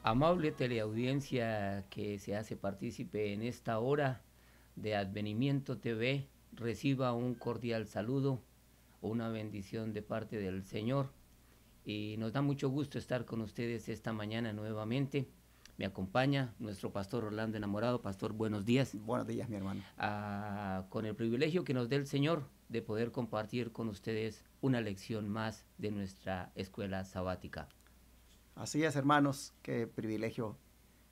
Amable teleaudiencia que se hace partícipe en esta hora de Advenimiento TV, reciba un cordial saludo, una bendición de parte del Señor y nos da mucho gusto estar con ustedes esta mañana nuevamente. Me acompaña nuestro pastor Orlando Enamorado. Pastor, buenos días. Buenos días, mi hermano. Con el privilegio que nos dé el Señor de poder compartir con ustedes una lección más de nuestra escuela sabática. Así es, hermanos, qué privilegio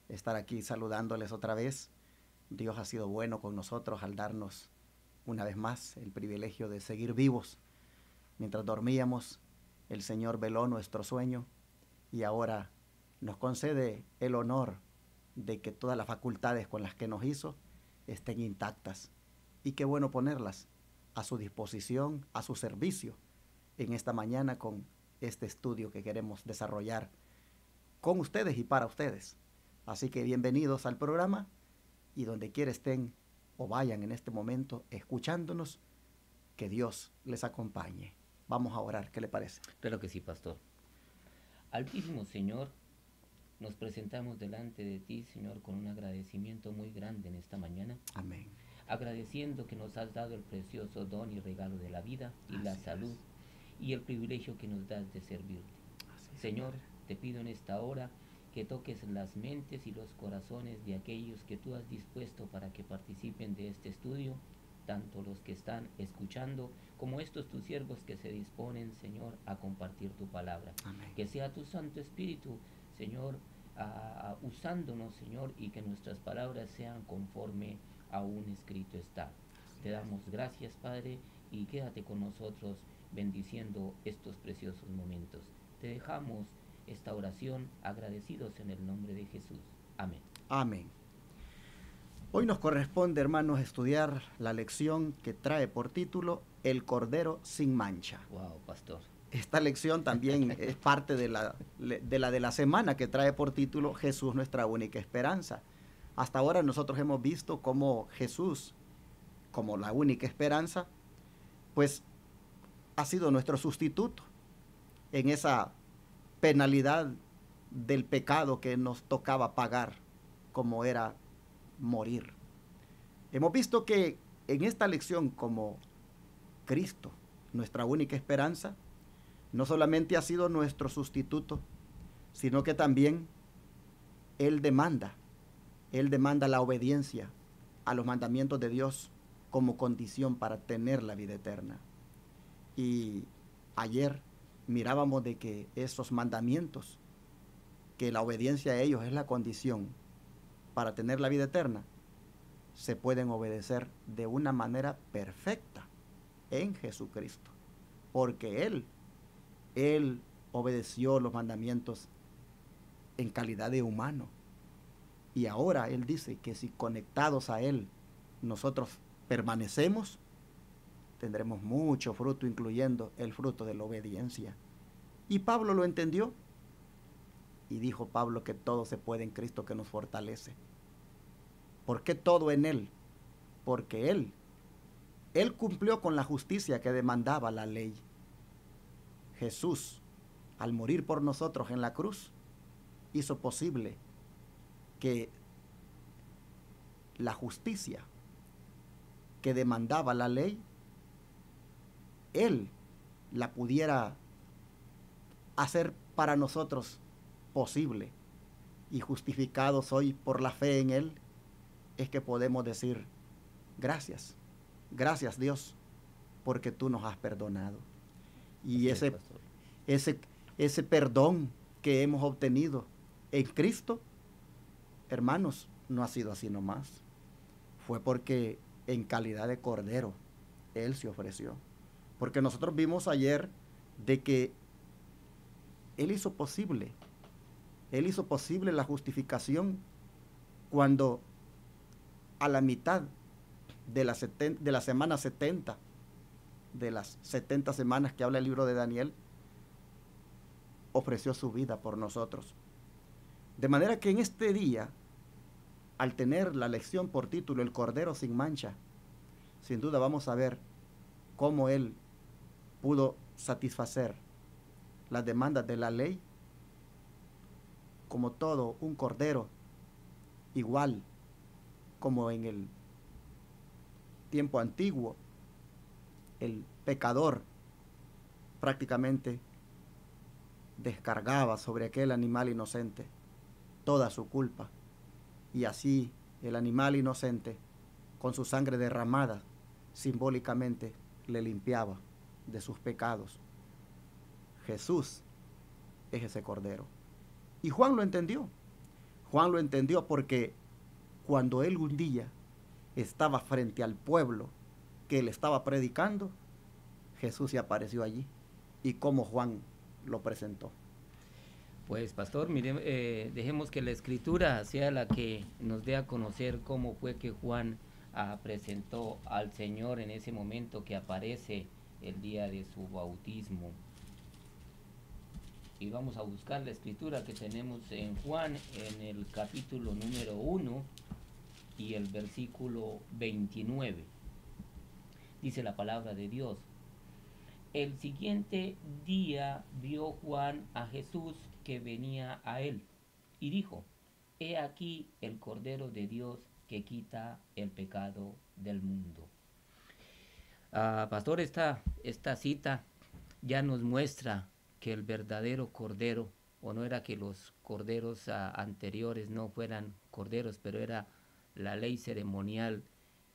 estar aquí saludándoles otra vez. Dios ha sido bueno con nosotros al darnos una vez más el privilegio de seguir vivos. Mientras dormíamos, el Señor veló nuestro sueño y ahora nos concede el honor de que todas las facultades con las que nos hizo estén intactas. Y qué bueno ponerlas a su disposición, a su servicio, en esta mañana con este estudio que queremos desarrollar con ustedes y para ustedes. Así que bienvenidos al programa y donde quiera estén o vayan en este momento escuchándonos, que Dios les acompañe. Vamos a orar, ¿qué le parece? Claro que sí, pastor. Altísimo Señor, nos presentamos delante de ti, Señor, con un agradecimiento muy grande en esta mañana. Amén. Agradeciendo que nos has dado el precioso don y regalo de la vida y la salud y el privilegio que nos das de servirte. Señor, te pido en esta hora que toques las mentes y los corazones de aquellos que tú has dispuesto para que participen de este estudio, tanto los que están escuchando como estos tus siervos que se disponen, Señor, a compartir tu palabra. Amén. Que sea tu Santo Espíritu, Señor, usándonos, Señor, y que nuestras palabras sean conforme a un escrito está. Te damos gracias, Padre, y quédate con nosotros bendiciendo estos preciosos momentos. Te dejamos esta oración agradecidos en el nombre de Jesús. Amén. Amén. Hoy nos corresponde, hermanos, estudiar la lección que trae por título El Cordero sin mancha. Wow, pastor. Esta lección también es parte de la semana que trae por título Jesús, nuestra única esperanza. Hasta ahora nosotros hemos visto cómo Jesús, como la única esperanza, pues ha sido nuestro sustituto en esa penalidad del pecado que nos tocaba pagar, como era morir. Hemos visto que en esta lección, como Cristo, nuestra única esperanza, no solamente ha sido nuestro sustituto, sino que también Él demanda la obediencia a los mandamientos de Dios como condición para tener la vida eterna. Y ayer mirábamos de que esos mandamientos, que la obediencia a ellos es la condición para tener la vida eterna, se pueden obedecer de una manera perfecta en Jesucristo, porque Él obedeció los mandamientos en calidad de humano. Y ahora Él dice que si conectados a Él nosotros permanecemos, tendremos mucho fruto, incluyendo el fruto de la obediencia. Y Pablo lo entendió. Y dijo Pablo que todo se puede en Cristo que nos fortalece. ¿Por qué todo en Él? Porque Él cumplió con la justicia que demandaba la ley. Jesús, al morir por nosotros en la cruz, hizo posible que la justicia que demandaba la ley, Él la pudiera hacer para nosotros posible. Y justificados hoy por la fe en Él, es que podemos decir gracias, gracias Dios, porque tú nos has perdonado. Y ese perdón que hemos obtenido en Cristo, hermanos, no ha sido así nomás. Fue porque en calidad de Cordero Él se ofreció. Porque nosotros vimos ayer de que Él hizo posible la justificación cuando a la mitad de la semana 70, de las 70 semanas que habla el libro de Daniel, ofreció su vida por nosotros. De manera que en este día, al tener la lección por título El Cordero sin mancha, sin duda vamos a ver cómo Él pudo satisfacer las demandas de la ley como todo un cordero, igual como en el tiempo antiguo, el pecador prácticamente descargaba sobre aquel animal inocente toda su culpa, y así el animal inocente, con su sangre derramada, simbólicamente le limpiaba de sus pecados. Jesús es ese cordero. Y Juan lo entendió. Juan lo entendió porque cuando él un día estaba frente al pueblo que él estaba predicando, Jesús se apareció allí y cómo Juan lo presentó. Pues pastor, mire, dejemos que la escritura sea la que nos dé a conocer cómo fue que Juan presentó al Señor en ese momento que aparece el día de su bautismo. Y vamos a buscar la escritura que tenemos en Juan en el capítulo número 1 y el versículo 29. Dice la palabra de Dios: el siguiente día vio Juan a Jesús que venía a él, y dijo: he aquí el Cordero de Dios que quita el pecado del mundo. Pastor, esta cita ya nos muestra que el verdadero Cordero, o no era que los corderos anteriores no fueran corderos, pero era la ley ceremonial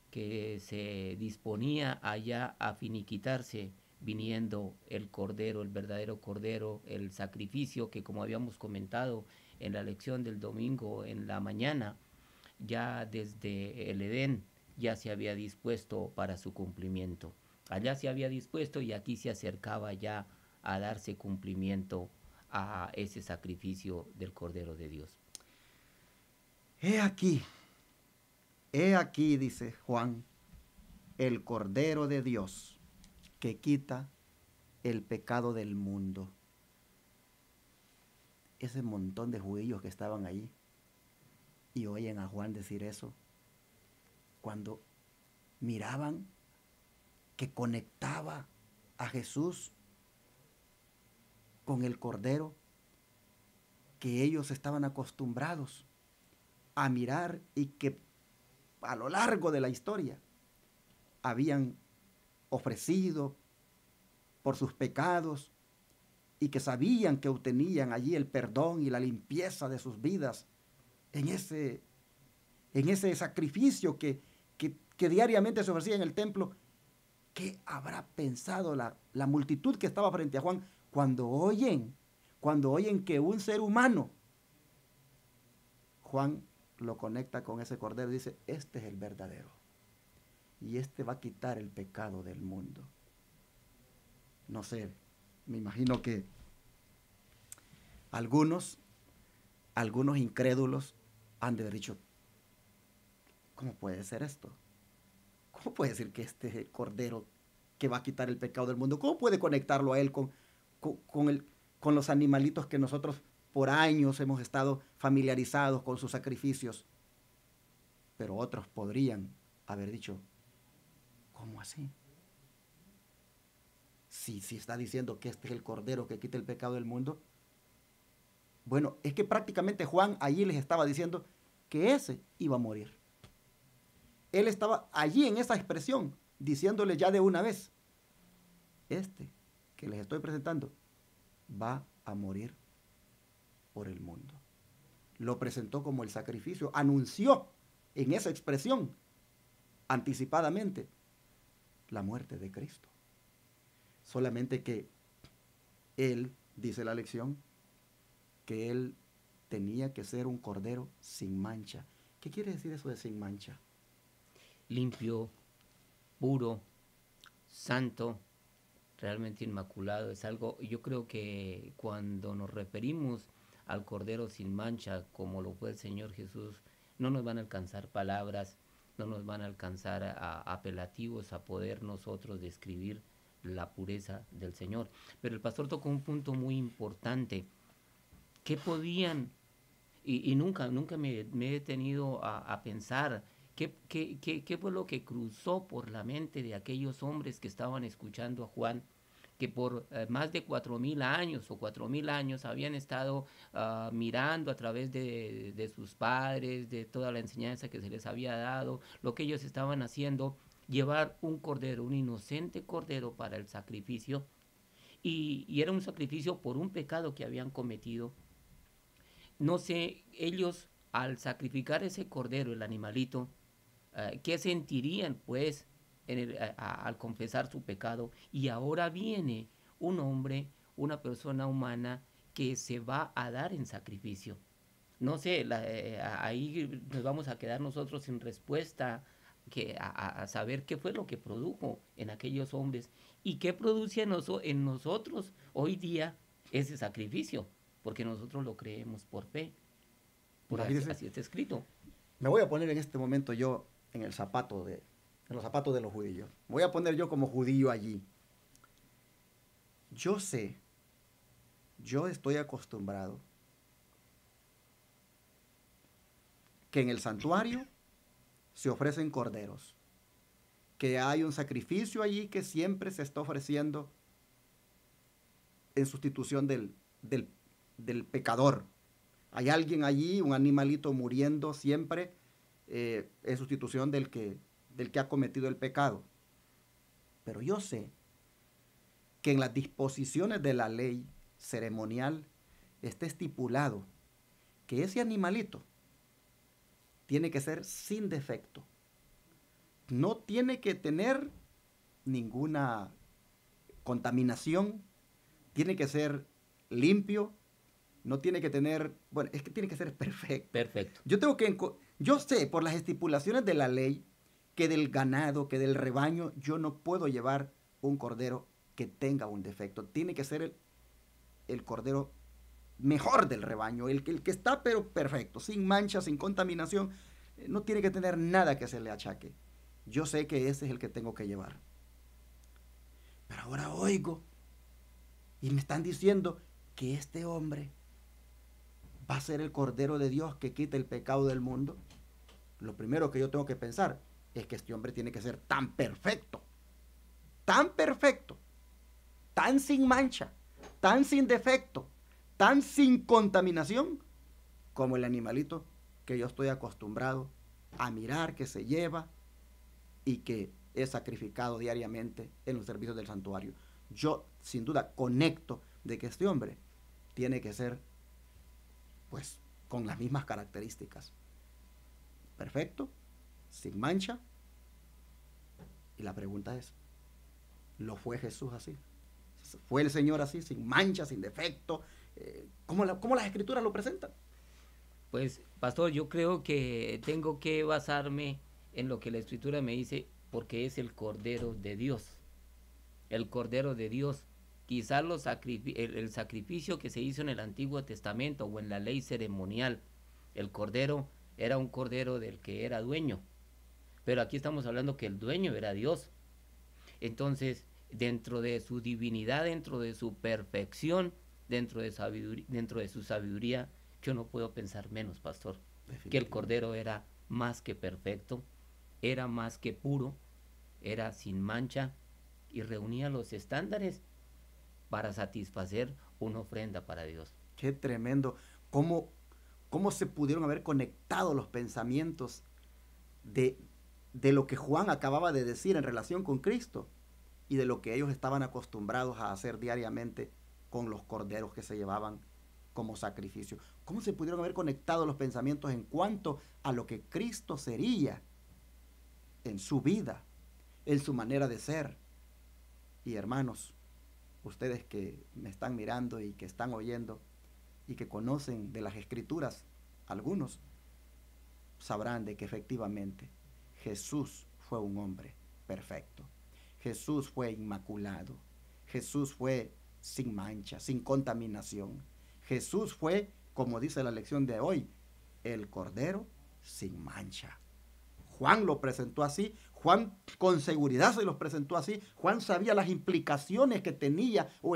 que se disponía allá a finiquitarse viniendo el cordero, el verdadero cordero, el sacrificio que, como habíamos comentado en la lección del domingo en la mañana, ya desde el Edén ya se había dispuesto para su cumplimiento. Allá se había dispuesto y aquí se acercaba ya a darse cumplimiento a ese sacrificio del Cordero de Dios. He aquí, dice Juan, el Cordero de Dios que quita el pecado del mundo. Ese montón de judíos que estaban allí y oyen a Juan decir eso, cuando miraban que conectaba a Jesús con el Cordero, que ellos estaban acostumbrados a mirar y que a lo largo de la historia habían ofrecido por sus pecados y que sabían que obtenían allí el perdón y la limpieza de sus vidas en ese sacrificio que diariamente se ofrecía en el templo. ¿Qué habrá pensado la multitud que estaba frente a Juan cuando oyen que un ser humano, Juan lo conecta con ese cordero y dice: este es el verdadero y este va a quitar el pecado del mundo? No sé, me imagino que algunos incrédulos han de haber dicho: ¿cómo puede ser esto? ¿Cómo puede decir que este es el Cordero que va a quitar el pecado del mundo? ¿Cómo puede conectarlo a él con los animalitos que nosotros por años hemos estado familiarizados con sus sacrificios? Pero otros podrían haber dicho: ¿cómo así? Si está diciendo que este es el Cordero que quita el pecado del mundo. Bueno, es que prácticamente Juan allí les estaba diciendo que ese iba a morir. Él estaba allí en esa expresión, diciéndole ya de una vez: este que les estoy presentando va a morir por el mundo. Lo presentó como el sacrificio, anunció en esa expresión anticipadamente la muerte de Cristo. Solamente que él, dice la lección, que él tenía que ser un cordero sin mancha. ¿Qué quiere decir eso de sin mancha? Limpio, puro, santo, realmente inmaculado. Es algo, yo creo que cuando nos referimos al Cordero sin mancha, como lo fue el Señor Jesús, no nos van a alcanzar palabras, no nos van a alcanzar apelativos a poder nosotros describir la pureza del Señor. Pero el pastor tocó un punto muy importante. ¿Qué podían? Y nunca me he detenido a pensar ¿qué fue lo que cruzó por la mente de aquellos hombres que estaban escuchando a Juan, que por más de 4.000 años o 4.000 años habían estado mirando a través de sus padres, de toda la enseñanza que se les había dado, lo que ellos estaban haciendo, llevar un cordero, un inocente cordero para el sacrificio, y era un sacrificio por un pecado que habían cometido. No sé, ellos al sacrificar ese cordero, el animalito, ¿qué sentirían pues al confesar su pecado? Y ahora viene un hombre, una persona humana que se va a dar en sacrificio. No sé, ahí nos vamos a quedar nosotros sin respuesta a saber qué fue lo que produjo en aquellos hombres y qué produce en nosotros hoy día ese sacrificio, porque nosotros lo creemos por fe, así está escrito. Me voy a poner en este momento yo en los zapatos de los judíos. Me voy a poner yo como judío allí. Yo sé, yo estoy acostumbrado que en el santuario se ofrecen corderos, que hay un sacrificio allí que siempre se está ofreciendo en sustitución del pecador. Hay alguien allí, un animalito muriendo siempre en sustitución del que ha cometido el pecado. Pero yo sé que en las disposiciones de la ley ceremonial está estipulado que ese animalito tiene que ser sin defecto. No tiene que tener ninguna contaminación, tiene que ser limpio, no tiene que tener, bueno, es que tiene que ser perfecto. Perfecto. Yo sé por las estipulaciones de la ley que del ganado, que del rebaño, yo no puedo llevar un cordero que tenga un defecto. Tiene que ser el cordero mejor del rebaño, el que está pero perfecto, sin mancha, sin contaminación, no tiene que tener nada que se le achaque. Yo sé que ese es el que tengo que llevar. Pero ahora oigo y me están diciendo que este hombre va a ser el Cordero de Dios que quita el pecado del mundo. Lo primero que yo tengo que pensar es que este hombre tiene que ser tan perfecto, tan sin mancha, tan sin defecto, tan sin contaminación, como el animalito que yo estoy acostumbrado a mirar, que se lleva y que es sacrificado diariamente en los servicios del santuario. Yo, sin duda, conecto de que este hombre tiene que ser, pues, con las mismas características. Perfecto, sin mancha. Y la pregunta es, ¿lo fue Jesús así? ¿Fue el Señor así, sin mancha, sin defecto? ¿Cómo las Escrituras lo presentan? Pues, pastor, yo creo que tengo que basarme en lo que la Escritura me dice, porque es el Cordero de Dios. El Cordero de Dios. Quizás el sacrificio que se hizo en el Antiguo Testamento o en la ley ceremonial, el Cordero era un Cordero del que era dueño. Pero aquí estamos hablando que el dueño era Dios. Entonces, dentro de su divinidad, dentro de su perfección, dentro de su sabiduría, yo no puedo pensar menos, pastor, que el Cordero era más que perfecto, era más que puro, era sin mancha y reunía los estándares para satisfacer una ofrenda para Dios. Qué tremendo. ¿Cómo se pudieron haber conectado los pensamientos de lo que Juan acababa de decir en relación con Cristo y de lo que ellos estaban acostumbrados a hacer diariamente con los corderos que se llevaban como sacrificio? ¿Cómo se pudieron haber conectado los pensamientos en cuanto a lo que Cristo sería en su vida, en su manera de ser? Y hermanos, ustedes que me están mirando y que están oyendo y que conocen de las Escrituras, algunos sabrán de que efectivamente Jesús fue un hombre perfecto. Jesús fue inmaculado. Jesús fue sin mancha, sin contaminación. Jesús fue, como dice la lección de hoy, el Cordero sin mancha. Juan lo presentó así. Juan con seguridad se los presentó así. Juan sabía las implicaciones que tenía o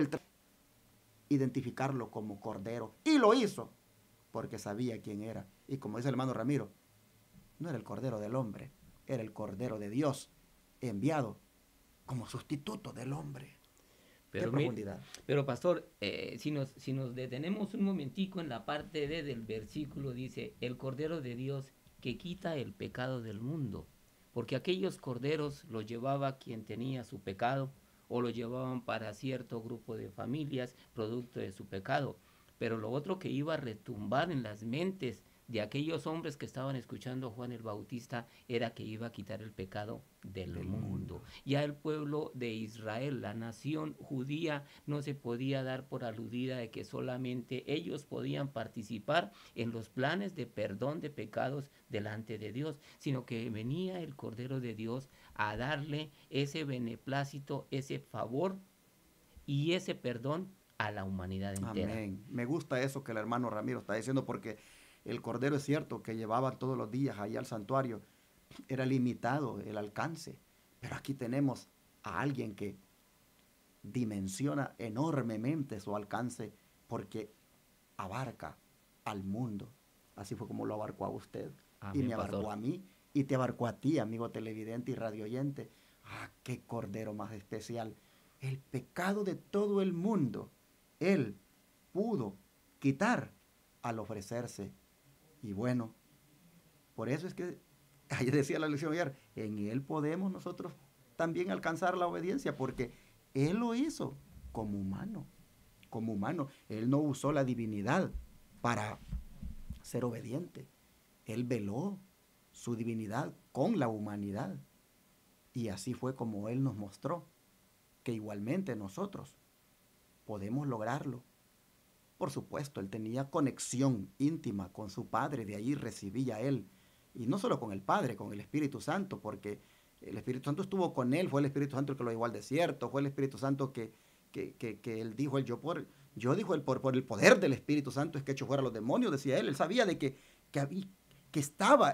identificarlo como Cordero. Y lo hizo porque sabía quién era. Y como dice el hermano Ramiro, no era el Cordero del hombre, era el Cordero de Dios, enviado como sustituto del hombre. Qué Pero, profundidad. pero pastor, si nos detenemos un momentico en la parte D del versículo, dice, el Cordero de Dios que quita el pecado del mundo. Porque aquellos corderos los llevaba quien tenía su pecado o los llevaban para cierto grupo de familias producto de su pecado. Pero lo otro que iba a retumbar en las mentes de aquellos hombres que estaban escuchando a Juan el Bautista era que iba a quitar el pecado del mundo. Ya el pueblo de Israel, la nación judía, no se podía dar por aludida de que solamente ellos podían participar en los planes de perdón de pecados delante de Dios, sino que venía el Cordero de Dios a darle ese beneplácito, ese favor y ese perdón a la humanidad entera. Amén. Me gusta eso que el hermano Ramiro está diciendo, porque el Cordero es cierto que llevaban todos los días allá al santuario, era limitado el alcance, pero aquí tenemos a alguien que dimensiona enormemente su alcance porque abarca al mundo. Así fue como lo abarcó a usted. Amén, y me abarcó pastor. a mí y te abarcó a ti, amigo televidente y radioyente. Ah, qué Cordero más especial. El pecado de todo el mundo, Él pudo quitar al ofrecerse. Y bueno, por eso es que, ayer decía la lección ayer, en Él podemos nosotros también alcanzar la obediencia, porque Él lo hizo como humano, como humano. Él no usó la divinidad para ser obediente. Él veló su divinidad con la humanidad. Y así fue como Él nos mostró que igualmente nosotros podemos lograrlo. Por supuesto, Él tenía conexión íntima con su Padre, de allí recibía Él. Y no solo con el Padre, con el Espíritu Santo, porque el Espíritu Santo estuvo con Él, fue el Espíritu Santo el que lo llevó al desierto, fue el Espíritu Santo que Él dijo, yo dijo, por el poder del Espíritu Santo es que he hecho fuera a los demonios, decía Él. Él sabía de que estaba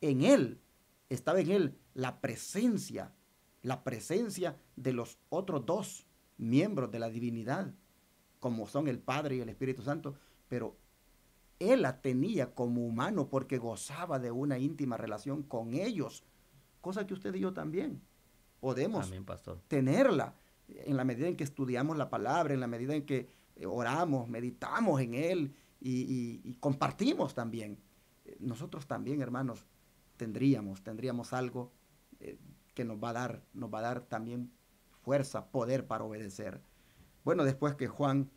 en Él, estaba en Él la presencia de los otros dos miembros de la divinidad, como son el Padre y el Espíritu Santo, pero Él la tenía como humano porque gozaba de una íntima relación con ellos, cosa que usted y yo también podemos Amén, pastor. tenerla en la medida en que estudiamos la palabra, en la medida en que oramos, meditamos en Él y compartimos también. Nosotros también, hermanos, tendríamos algo que nos va a dar también fuerza, poder para obedecer. Bueno, después que Juan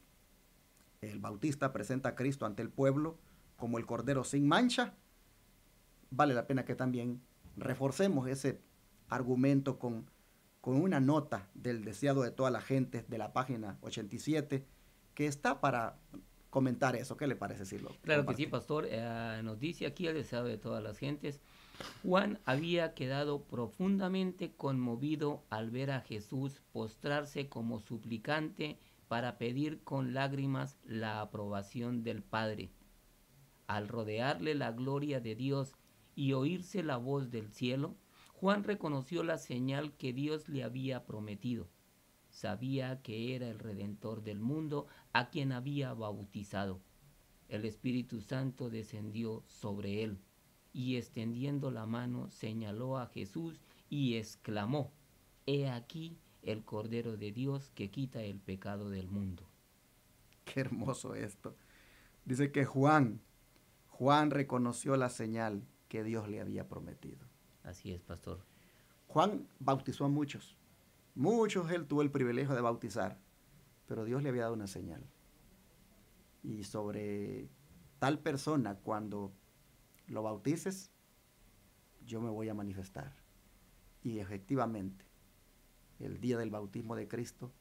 el Bautista presenta a Cristo ante el pueblo como el Cordero sin mancha, vale la pena que también reforcemos ese argumento con una nota del deseado de toda la gente de la página 87, que está para comentar eso. ¿Qué le parece, Silo? Claro que sí, pastor. Nos dice aquí el deseado de todas las gentes. Juan había quedado profundamente conmovido al ver a Jesús postrarse como suplicante para pedir con lágrimas la aprobación del Padre. Al rodearle la gloria de Dios y oírse la voz del cielo, Juan reconoció la señal que Dios le había prometido. Sabía que era el Redentor del mundo a quien había bautizado. El Espíritu Santo descendió sobre él y extendiendo la mano señaló a Jesús y exclamó: He aquí el Cordero de Dios que quita el pecado del mundo. Qué hermoso esto. Dice que Juan reconoció la señal que Dios le había prometido. Así es, pastor. Juan bautizó a muchos. Muchos él tuvo el privilegio de bautizar, pero Dios le había dado una señal. Y sobre tal persona, cuando lo bautices, yo me voy a manifestar. Y efectivamente, el día del bautismo de Cristo,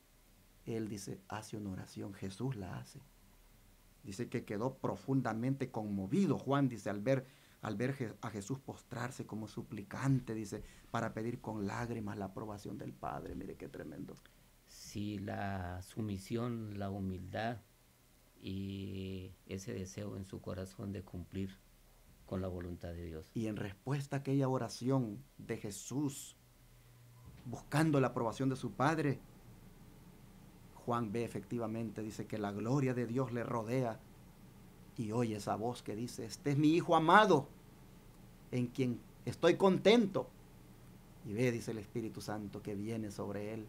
él dice, hace una oración, Jesús la hace. Dice que quedó profundamente conmovido Juan, dice, al ver a Jesús postrarse como suplicante, dice, para pedir con lágrimas la aprobación del Padre. Mire qué tremendo. Sí, la sumisión, la humildad y ese deseo en su corazón de cumplir con la voluntad de Dios. Y en respuesta a aquella oración de Jesús, buscando la aprobación de su Padre, Juan ve efectivamente, dice que la gloria de Dios le rodea y oye esa voz que dice, este es mi Hijo amado, en quien estoy contento. Y ve, dice el Espíritu Santo, que viene sobre él.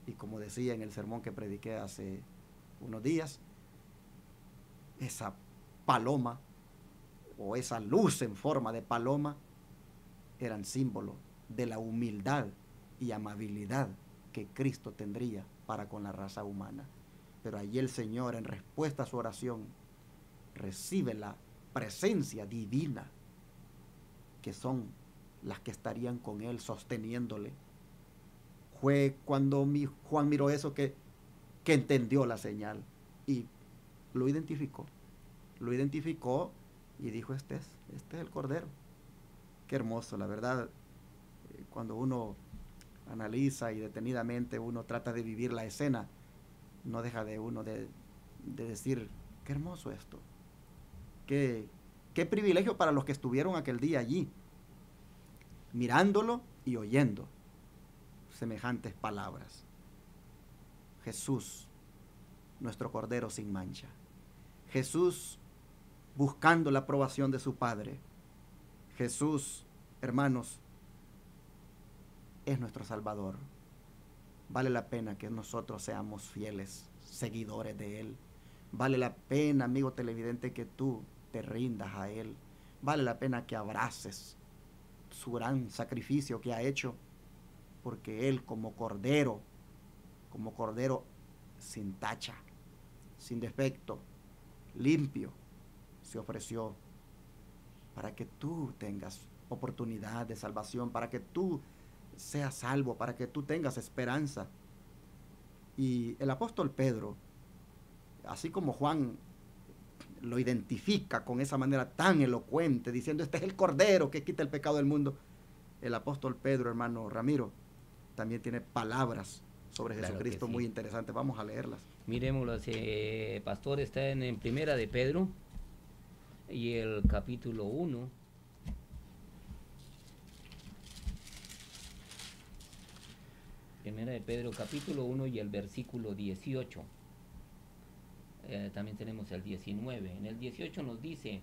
Y como decía en el sermón que prediqué hace unos días, esa paloma o esa luz en forma de paloma eran símbolo de la humildad y amabilidad que Cristo tendría para con la raza humana. Pero allí el Señor, en respuesta a su oración, recibe la presencia divina, que son las que estarían con él sosteniéndole. Fue cuando Juan miró eso que entendió la señal y lo identificó y dijo, este es el Cordero. Qué hermoso, la verdad. Cuando uno analiza y detenidamente uno trata de vivir la escena, no deja de uno de decir, qué hermoso esto. Qué privilegio para los que estuvieron aquel día allí, mirándolo y oyendo semejantes palabras. Jesús, nuestro Cordero sin mancha. Jesús buscando la aprobación de su Padre. Jesús, hermanos, es nuestro Salvador. Vale la pena que nosotros seamos fieles seguidores de Él. Vale la pena, amigo televidente, que tú te rindas a Él. Vale la pena que abraces su gran sacrificio que ha hecho, porque Él como Cordero sin tacha, sin defecto, limpio, se ofreció para que tú tengas oportunidad de salvación, para que tú seas salvo, para que tú tengas esperanza. Y el apóstol Pedro, así como Juan lo identifica con esa manera tan elocuente, diciendo, este es el Cordero que quita el pecado del mundo, el apóstol Pedro, hermano Ramiro, también tiene palabras sobre Jesucristo muy interesantes. Vamos a leerlas. Miremoslas, pastor, está en Primera de Pedro y el capítulo 1. Primera de Pedro, capítulo 1 y el versículo 18. También tenemos el 19. En el 18 nos dice,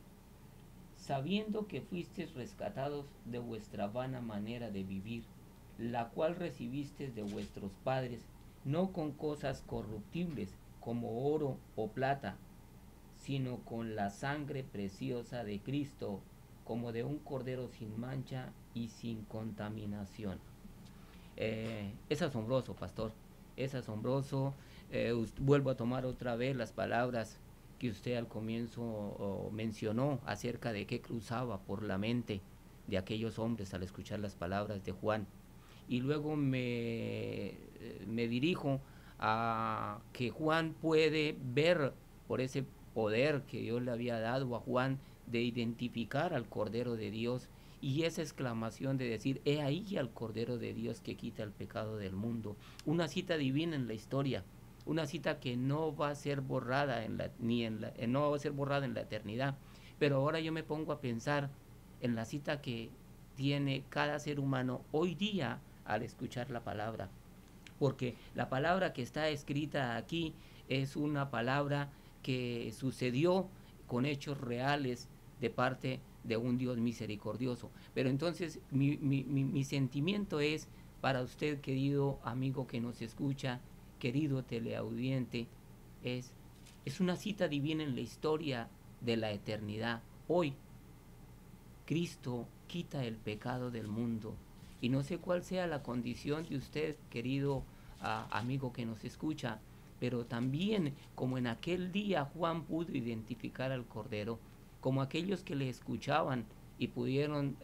sabiendo que fuisteis rescatados de vuestra vana manera de vivir, la cual recibisteis de vuestros padres, no con cosas corruptibles como oro o plata, sino con la sangre preciosa de Cristo, como de un cordero sin mancha y sin contaminación. Es asombroso, pastor, es asombroso. Vuelvo a tomar otra vez las palabras que usted al comienzo mencionó acerca de qué cruzaba por la mente de aquellos hombres al escuchar las palabras de Juan. Y luego me dirijo a que Juan puede ver por ese poder que Dios le había dado a Juan de identificar al Cordero de Dios, y esa exclamación de decir, he ahí al Cordero de Dios que quita el pecado del mundo. Una cita divina en la historia, una cita que no va a ser borrada no va a ser borrada en la eternidad. Pero ahora yo me pongo a pensar en la cita que tiene cada ser humano hoy día al escuchar la palabra, porque la palabra que está escrita aquí es una palabra que sucedió con hechos reales de parte de un Dios misericordioso. Pero entonces mi sentimiento es para usted, querido amigo que nos escucha, querido teleaudiente, es una cita divina en la historia de la eternidad. Hoy Cristo quita el pecado del mundo, y no sé cuál sea la condición de usted, querido amigo que nos escucha, pero también como en aquel día Juan pudo identificar al Cordero, como aquellos que le escuchaban y pudieron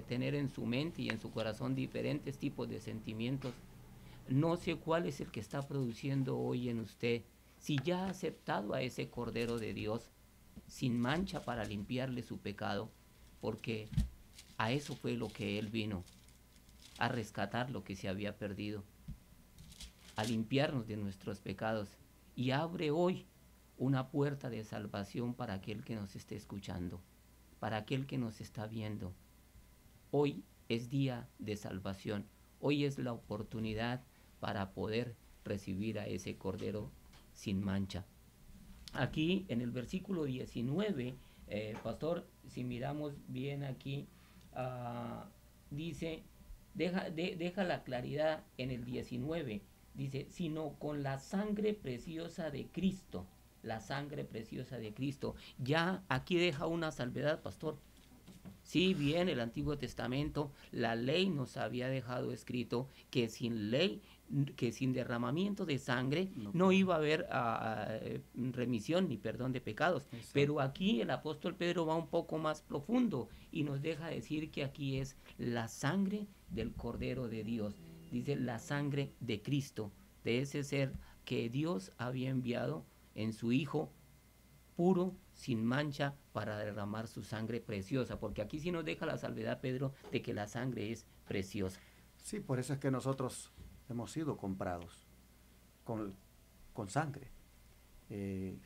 tener en su mente y en su corazón diferentes tipos de sentimientos, no sé cuál es el que está produciendo hoy en usted, si ya ha aceptado a ese Cordero de Dios sin mancha para limpiarle su pecado, porque a eso fue lo que Él vino, a rescatar lo que se había perdido, a limpiarnos de nuestros pecados, y abre hoy una puerta de salvación para aquel que nos esté escuchando, para aquel que nos está viendo. Hoy es día de salvación, hoy es la oportunidad para poder recibir a ese Cordero sin mancha. Aquí en el versículo 19, pastor, si miramos bien aquí, dice, deja la claridad en el 19, dice, sino con la sangre preciosa de Cristo, la sangre preciosa de Cristo. Ya aquí deja una salvedad, pastor. Si bien el Antiguo Testamento, la ley nos había dejado escrito que sin ley, que sin derramamiento de sangre no iba a haber remisión ni perdón de pecados. Exacto. Pero aquí el apóstol Pedro va un poco más profundo y nos deja decir que aquí es la sangre del Cordero de Dios. Dice la sangre de Cristo, de ese ser que Dios había enviado en su Hijo puro, sin mancha, para derramar su sangre preciosa, porque aquí sí nos deja la salvedad, Pedro, de que la sangre es preciosa. Sí, por eso es que nosotros hemos sido comprados con sangre.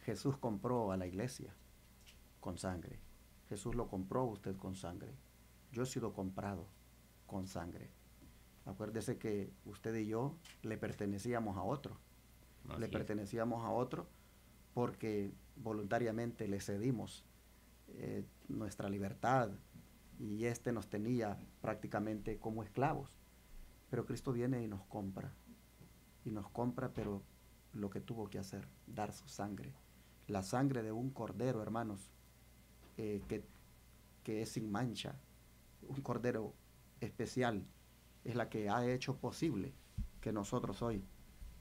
Jesús compró a la iglesia con sangre. Jesús lo compró a usted con sangre. Yo he sido comprado con sangre. Acuérdese que usted y yo le pertenecíamos a otro. Así le pertenecíamos a otro porque voluntariamente le cedimos nuestra libertad y nos tenía prácticamente como esclavos. Pero Cristo viene y nos compra, pero lo que tuvo que hacer, dar su sangre, la sangre de un cordero, hermanos, que es sin mancha, un cordero especial, es la que ha hecho posible que nosotros hoy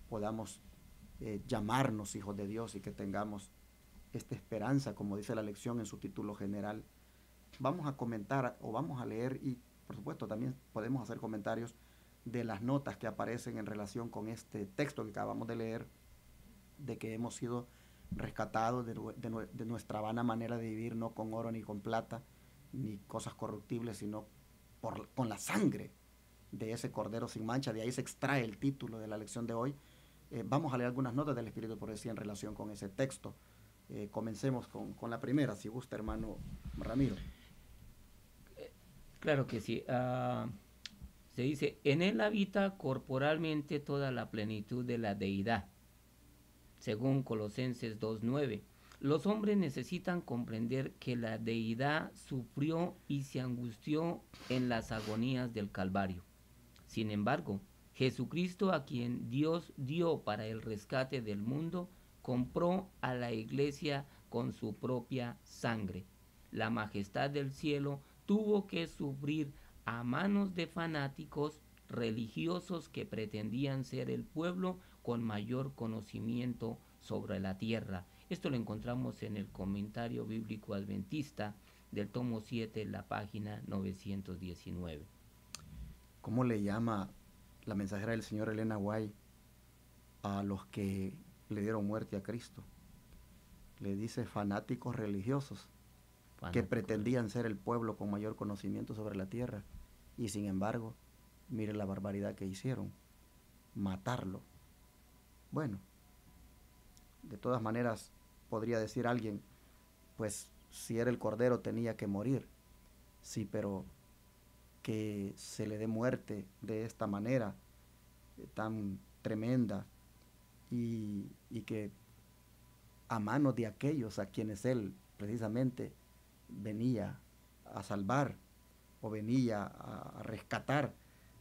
podamos llamarnos hijos de Dios y que tengamos esta esperanza, como dice la lección en su título general. Vamos a comentar o vamos a leer y por supuesto también podemos hacer comentarios de las notas que aparecen en relación con este texto que acabamos de leer, de que hemos sido rescatados de nuestra vana manera de vivir, no con oro ni con plata, ni cosas corruptibles, sino con la sangre de ese Cordero sin mancha. De ahí se extrae el título de la lección de hoy. Vamos a leer algunas notas del Espíritu de Profecía en relación con ese texto. Comencemos con la primera, si gusta, hermano Ramiro. Claro que sí. Se dice, en él habita corporalmente toda la plenitud de la deidad, según Colosenses 2:9. Los hombres necesitan comprender que la deidad sufrió y se angustió en las agonías del Calvario. Sin embargo, Jesucristo, a quien Dios dio para el rescate del mundo, compró a la iglesia con su propia sangre. La majestad del cielo tuvo que sufrir a manos de fanáticos religiosos que pretendían ser el pueblo con mayor conocimiento sobre la tierra. Esto lo encontramos en el Comentario Bíblico Adventista del tomo 7, la página 919. ¿Cómo le llama la mensajera del Señor Elena White a los que le dieron muerte a Cristo? Le dice fanáticos religiosos que pretendían ser el pueblo con mayor conocimiento sobre la tierra y sin embargo, mire la barbaridad que hicieron, matarlo. Bueno, de todas maneras podría decir alguien, pues si era el Cordero tenía que morir. Sí, pero que se le dé muerte de esta manera tan tremenda y que a manos de aquellos a quienes él precisamente venía a salvar o venía a rescatar,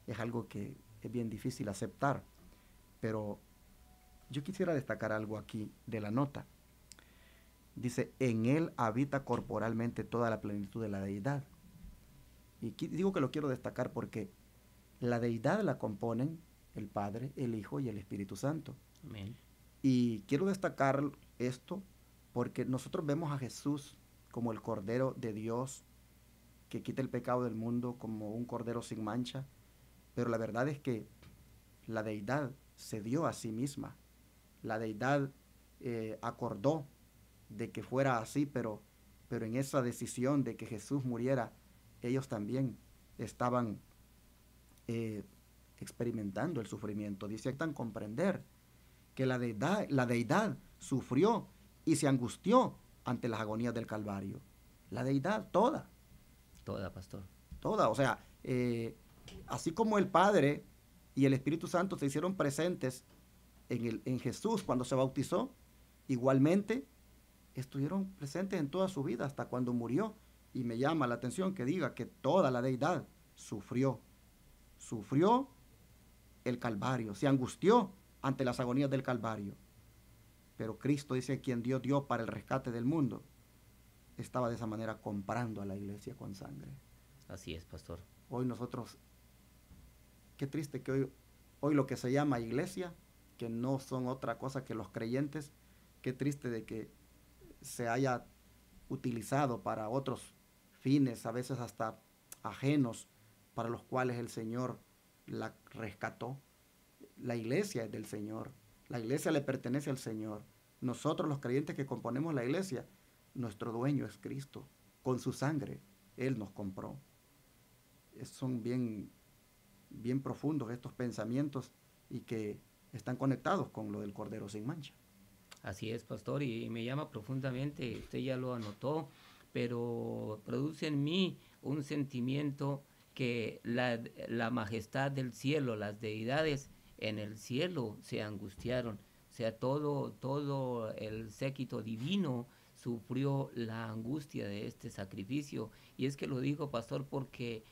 es algo que es bien difícil aceptar. Pero yo quisiera destacar algo aquí de la nota. Dice, en él habita corporalmente toda la plenitud de la deidad. Y digo que lo quiero destacar porque la deidad la componen el Padre, el Hijo y el Espíritu Santo. Amén. Y quiero destacar esto porque nosotros vemos a Jesús como el Cordero de Dios que quita el pecado del mundo, como un Cordero sin mancha, pero la verdad es que la deidad se dio a sí misma. La deidad acordó de que fuera así, pero en esa decisión de que Jesús muriera, ellos también estaban experimentando el sufrimiento. Dice, necesitan comprender que la deidad sufrió y se angustió ante las agonías del Calvario. La deidad toda. Toda, pastor. Toda, o sea, así como el Padre y el Espíritu Santo se hicieron presentes en Jesús cuando se bautizó, igualmente estuvieron presentes en toda su vida hasta cuando murió. Y me llama la atención que diga que toda la deidad sufrió el Calvario, se angustió ante las agonías del Calvario. Pero Cristo dice, quien Dios dio para el rescate del mundo, estaba de esa manera comprando a la iglesia con sangre. Así es, pastor. Hoy nosotros, qué triste que hoy lo que se llama iglesia, que no son otra cosa que los creyentes, qué triste de que se haya utilizado para otros fines, a veces hasta ajenos, para los cuales el Señor la rescató. La iglesia es del Señor, la iglesia le pertenece al Señor. Nosotros los creyentes que componemos la iglesia, nuestro dueño es Cristo. Con su sangre, Él nos compró. Son bien profundos estos pensamientos y que están conectados con lo del Cordero sin mancha. Así es, pastor, y me llama profundamente, usted ya lo anotó, pero produce en mí un sentimiento que la majestad del cielo, las deidades en el cielo se angustiaron. O sea, todo el séquito divino sufrió la angustia de este sacrificio. Y es que lo digo, pastor, porque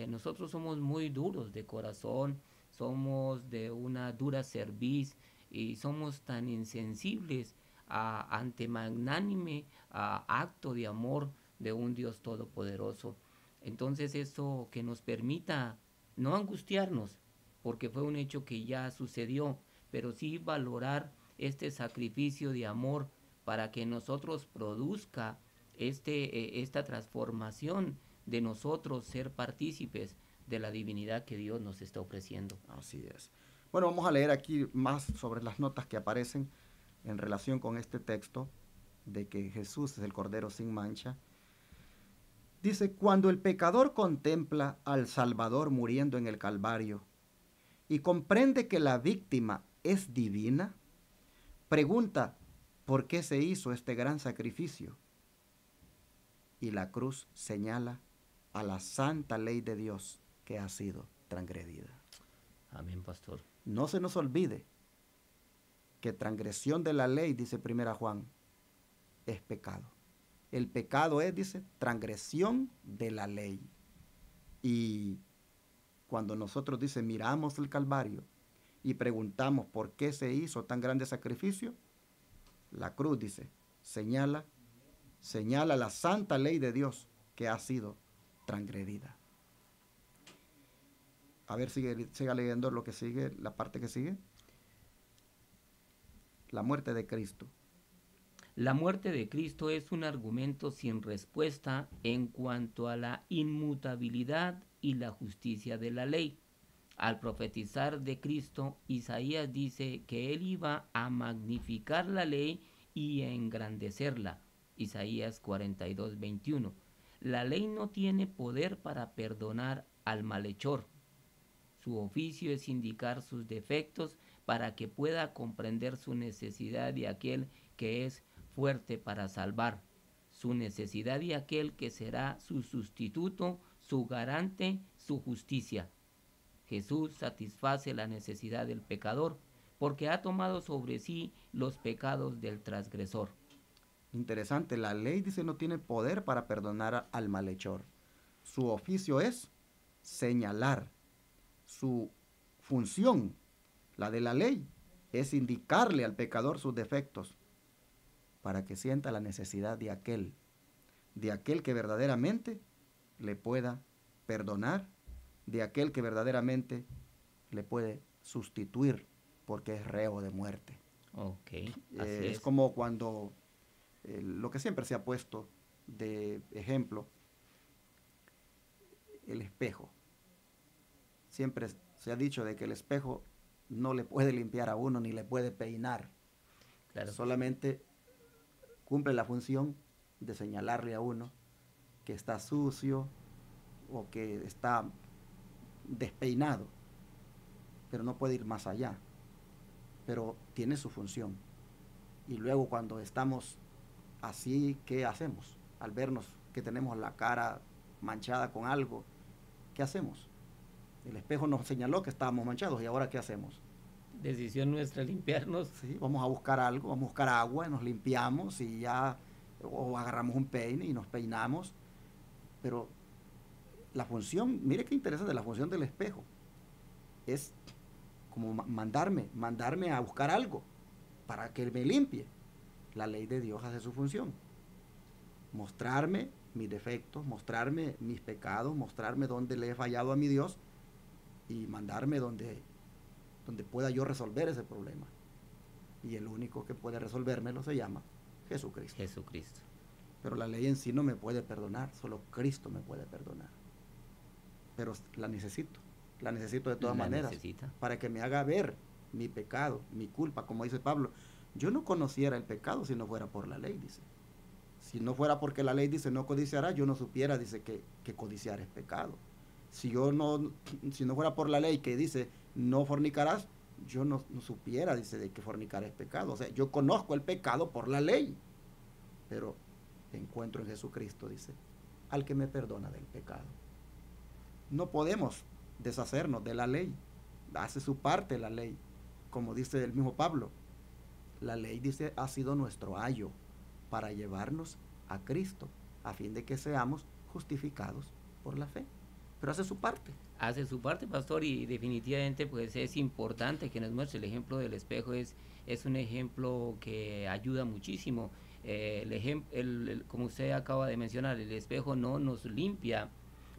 nosotros somos muy duros de corazón, somos de una dura cerviz y somos tan insensibles ante magnánime acto de amor de un Dios todopoderoso. Entonces eso que nos permita no angustiarnos, porque fue un hecho que ya sucedió, pero sí valorar este sacrificio de amor para que nosotros produzca esta transformación de nosotros ser partícipes de la divinidad que Dios nos está ofreciendo. Así es. Bueno, vamos a leer aquí más sobre las notas que aparecen en relación con este texto de que Jesús es el Cordero sin mancha. Dice, cuando el pecador contempla al Salvador muriendo en el Calvario y comprende que la víctima es divina, pregunta por qué se hizo este gran sacrificio. Y la cruz señala a la santa ley de Dios que ha sido transgredida. Amén, pastor. No se nos olvide que transgresión de la ley, dice 1 Juan, es pecado. El pecado es, dice, transgresión de la ley. Y cuando nosotros, dice, miramos el Calvario y preguntamos por qué se hizo tan grande sacrificio, la cruz, dice, señala la santa ley de Dios que ha sido transgredida. A ver, siga leyendo lo que sigue, la parte que sigue. La muerte de Cristo. La muerte de Cristo es un argumento sin respuesta en cuanto a la inmutabilidad y la justicia de la ley. Al profetizar de Cristo, Isaías dice que él iba a magnificar la ley y a engrandecerla. Isaías 42:21. La ley no tiene poder para perdonar al malhechor. Su oficio es indicar sus defectos para que pueda comprender su necesidad de aquel que es fuerte para salvar, su necesidad de aquel que será su sustituto, su garante, su justicia. Jesús satisface la necesidad del pecador porque ha tomado sobre sí los pecados del transgresor. Interesante, la ley dice no tiene poder para perdonar al malhechor. Su oficio es señalar. Su función, la de la ley, es indicarle al pecador sus defectos para que sienta la necesidad de aquel que verdaderamente le pueda perdonar, de aquel que verdaderamente le puede sustituir porque es reo de muerte. Okay, es como cuando lo que siempre se ha puesto de ejemplo, el espejo. Siempre se ha dicho de que el espejo no le puede limpiar a uno ni le puede peinar. Claro. Solamente cumple la función de señalarle a uno que está sucio o que está despeinado, pero no puede ir más allá. Pero tiene su función. Y luego cuando estamos así, ¿qué hacemos? Al vernos que tenemos la cara manchada con algo, ¿qué hacemos? El espejo nos señaló que estábamos manchados y ahora ¿qué hacemos? Decisión nuestra limpiarnos. Sí, vamos a buscar algo, vamos a buscar agua, nos limpiamos y ya, o agarramos un peine y nos peinamos. Pero la función, mire qué interesante, la función del espejo es como mandarme a buscar algo para que me limpie. La ley de Dios hace su función. Mostrarme mis defectos, mostrarme mis pecados, mostrarme dónde le he fallado a mi Dios y mandarme donde pueda yo resolver ese problema. Y el único que puede resolvérmelo se llama Jesucristo. Jesucristo. Pero la ley en sí no me puede perdonar, solo Cristo me puede perdonar. Pero la necesito de todas maneras, para que me haga ver mi pecado, mi culpa, como dice Pablo. Yo no conociera el pecado si no fuera por la ley, dice. Si no fuera porque la ley dice no codiciarás, yo no supiera, dice, que codiciar es pecado. Si no fuera por la ley que dice no fornicarás, yo no supiera, dice, de que fornicar es pecado. O sea, yo conozco el pecado por la ley, pero encuentro en Jesucristo, dice, al que me perdona del pecado. No podemos deshacernos de la ley. Hace su parte la ley. Como dice el mismo Pablo, la ley, dice, ha sido nuestro ayo para llevarnos a Cristo, a fin de que seamos justificados por la fe. Pero hace su parte. Hace su parte, pastor, y definitivamente pues es importante que nos muestre. El ejemplo del espejo es un ejemplo que ayuda muchísimo. Como usted acaba de mencionar, el espejo no nos limpia,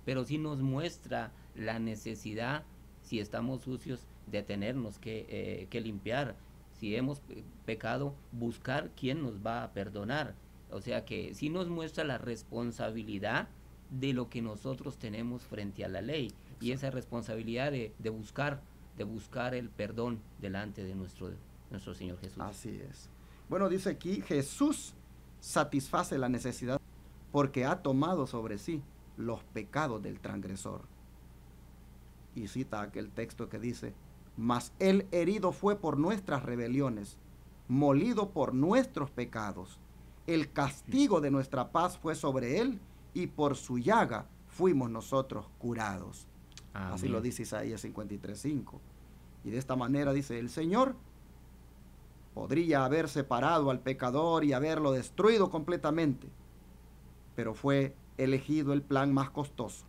pero sí nos muestra la necesidad, si estamos sucios, de tenernos que limpiar. Si hemos pecado, buscar quién nos va a perdonar. O sea que sí nos muestra la responsabilidad de lo que nosotros tenemos frente a la ley. Exacto. Y esa responsabilidad de buscar el perdón delante de nuestro Señor Jesús. Así es. Bueno, dice aquí, Jesús satisface la necesidad porque ha tomado sobre sí los pecados del transgresor. Y cita aquel texto que dice, mas él herido fue por nuestras rebeliones, molido por nuestros pecados. El castigo de nuestra paz fue sobre él, y por su llaga fuimos nosotros curados. Amén. Así lo dice Isaías 53:5. Y de esta manera dice, el Señor podría haber separado al pecador y haberlo destruido completamente, pero fue elegido el plan más costoso.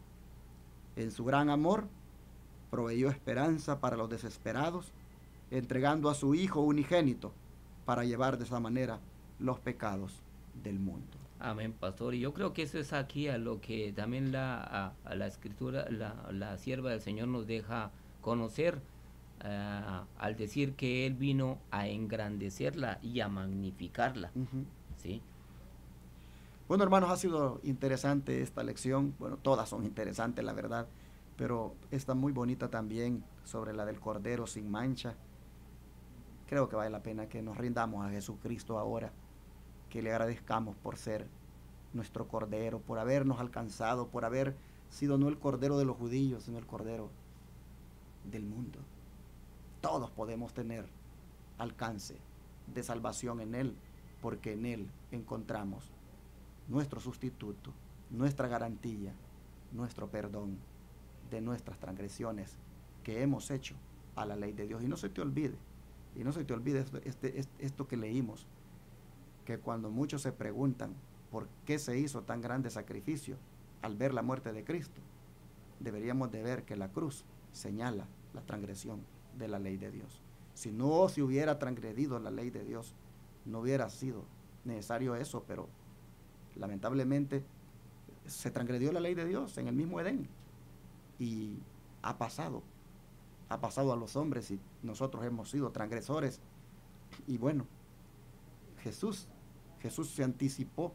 En su gran amor proveyó esperanza para los desesperados, entregando a su Hijo unigénito para llevar de esa manera los pecados del mundo. Amén, pastor. Y yo creo que eso es aquí a lo que también a la Escritura, la sierva del Señor nos deja conocer, al decir que Él vino a engrandecerla y a magnificarla. ¿Sí? Bueno, hermanos, ha sido interesante esta lección. Bueno, todas son interesantes, la verdad, pero esta muy bonita también, sobre la del Cordero sin mancha. Creo que vale la pena que nos rindamos a Jesucristo ahora, que le agradezcamos por ser nuestro Cordero, por habernos alcanzado, por haber sido no el Cordero de los judíos, sino el Cordero del mundo. Todos podemos tener alcance de salvación en Él, porque en Él encontramos nuestro sustituto, nuestra garantía, nuestro perdón de nuestras transgresiones que hemos hecho a la ley de Dios. Y no se te olvide esto que leímos, que cuando muchos se preguntan por qué se hizo tan grande sacrificio al ver la muerte de Cristo, deberíamos de ver que la cruz señala la transgresión de la ley de Dios. Si no se hubiera transgredido la ley de Dios, no hubiera sido necesario eso, pero lamentablemente se transgredió la ley de Dios en el mismo Edén y ha pasado a los hombres, y nosotros hemos sido transgresores. Y bueno, Jesús se anticipó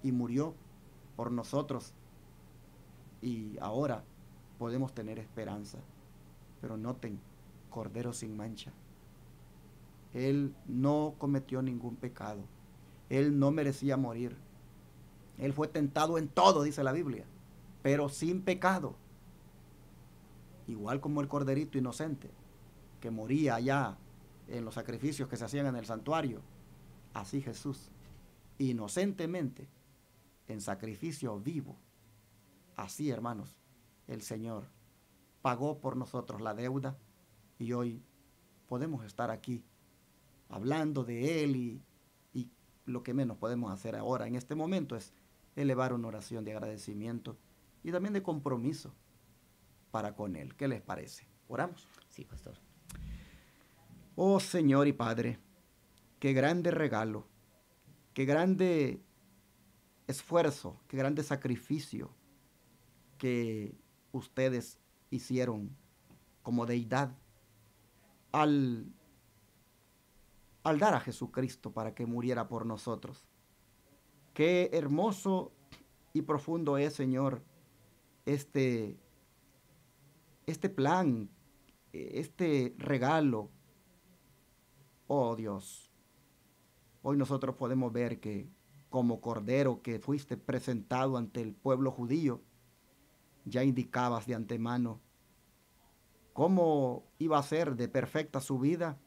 y murió por nosotros, y ahora podemos tener esperanza. Pero noten, Cordero sin mancha. Él no cometió ningún pecado. Él no merecía morir. Él fue tentado en todo, dice la Biblia, pero sin pecado. Igual como el corderito inocente que moría allá en los sacrificios que se hacían en el santuario, así Jesús, inocentemente, en sacrificio vivo, así, hermanos, el Señor pagó por nosotros la deuda, y hoy podemos estar aquí hablando de Él, y lo que menos podemos hacer ahora en este momento es elevar una oración de agradecimiento y también de compromiso para con Él. ¿Qué les parece? ¿Oramos? Sí, pastor. Oh Señor y Padre, qué grande regalo, qué grande esfuerzo, qué grande sacrificio que ustedes hicieron como deidad al dar a Jesucristo para que muriera por nosotros. Qué hermoso y profundo es, Señor, este plan, este regalo. Oh Dios, hoy nosotros podemos ver que como cordero que fuiste presentado ante el pueblo judío, ya indicabas de antemano cómo iba a ser de perfecta su vida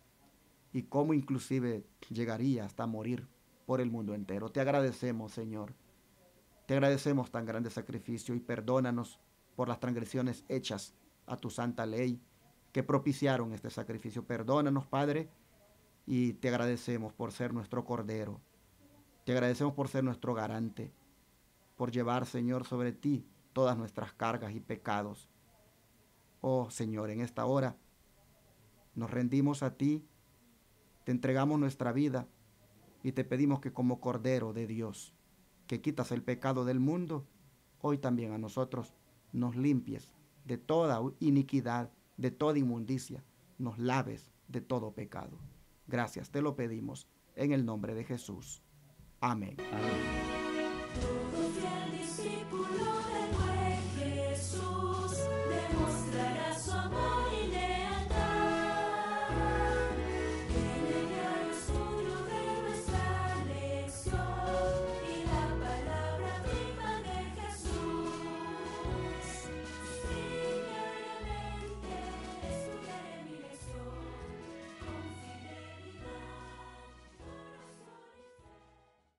y cómo inclusive llegaría hasta morir por el mundo entero. Te agradecemos, Señor. Te agradecemos tan grande sacrificio y perdónanos por las transgresiones hechas a tu santa ley que propiciaron este sacrificio. Perdónanos, Padre, y te agradecemos por ser nuestro Cordero. Te agradecemos por ser nuestro garante, por llevar, Señor, sobre ti todas nuestras cargas y pecados. Oh, Señor, en esta hora nos rendimos a ti, te entregamos nuestra vida y te pedimos que como Cordero de Dios, que quitas el pecado del mundo, hoy también a nosotros nos limpies de toda iniquidad, de toda inmundicia, nos laves de todo pecado. Gracias, te lo pedimos en el nombre de Jesús. Amén. Amén. Todo fiel discípulo del buen Jesús.